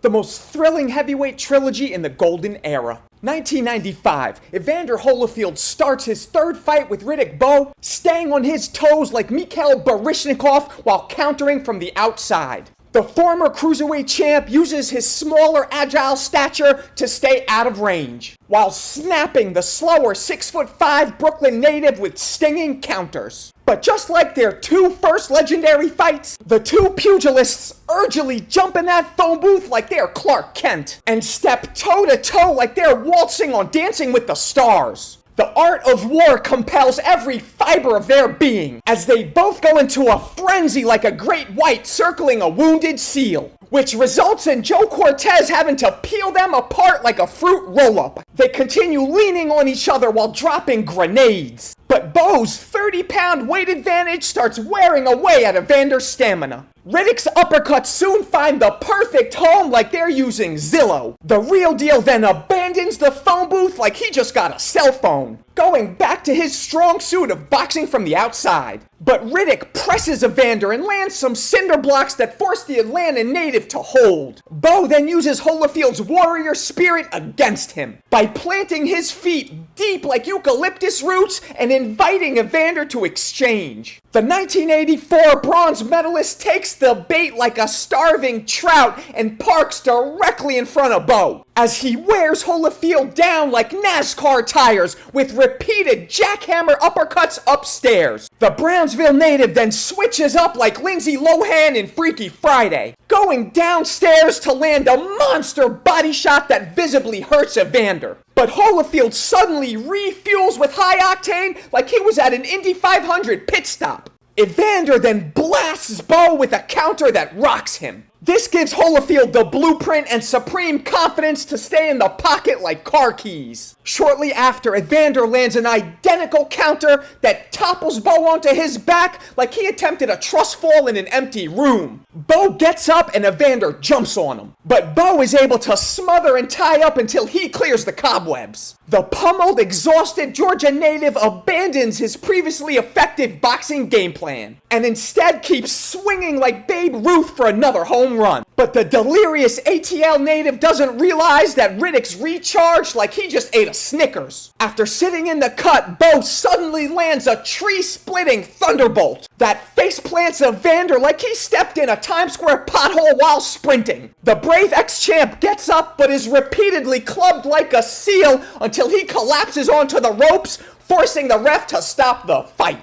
The most thrilling heavyweight trilogy in the golden era. 1995, Evander Holyfield starts his third fight with Riddick Bowe, staying on his toes like Mikhail Baryshnikov while countering from the outside. The former cruiserweight champ uses his smaller, agile stature to stay out of range, while snapping the slower 6'5" Brooklyn native with stinging counters. But just like their two first legendary fights, the two pugilists urgently jump in that phone booth like they're Clark Kent, and step toe-to-toe like they're waltzing on Dancing with the Stars. The art of war compels every fiber of their being, as they both go into a frenzy like a great white circling a wounded seal, which results in Joe Cortez having to peel them apart like a fruit roll-up. They continue leaning on each other while dropping grenades. But Bowe's 30-pound weight advantage starts wearing away at Evander's stamina. Riddick's uppercuts soon find the perfect home like they're using Zillow. The real deal then abandons the phone booth like he just got a cell phone, going back to his strong suit of boxing from the outside. But Riddick presses Evander and lands some cinder blocks that force the Atlanta native to hold. Bowe then uses Holyfield's warrior spirit against him by planting his feet deep like eucalyptus roots and inviting Evander to exchange. The 1984 bronze medalist takes the bait like a starving trout and parks directly in front of Bowe, as he wears Holyfield down like NASCAR tires with repeated jackhammer uppercuts upstairs. The Brownsville native then switches up like Lindsay Lohan in Freaky Friday, going downstairs to land a monster body shot that visibly hurts Evander. But Holyfield suddenly refuels with high octane like he was at an Indy 500 pit stop. Evander then blasts Bowe with a counter that rocks him. This gives Holyfield the blueprint and supreme confidence to stay in the pocket like car keys. Shortly after, Evander lands an identical counter that topples Bowe onto his back like he attempted a trust fall in an empty room. Bowe gets up and Evander jumps on him, but Bowe is able to smother and tie up until he clears the cobwebs. The pummeled, exhausted Georgia native abandons his previously effective boxing game plan and instead keeps swinging like Babe Ruth for another home run. But the delirious ATL native doesn't realize that Riddick's recharged like he just ate a Snickers. After sitting in the cut, Bowe suddenly lands a tree-splitting thunderbolt that faceplants Evander like he stepped in a Times Square pothole while sprinting. The brave ex-champ gets up but is repeatedly clubbed like a seal until he collapses onto the ropes, forcing the ref to stop the fight.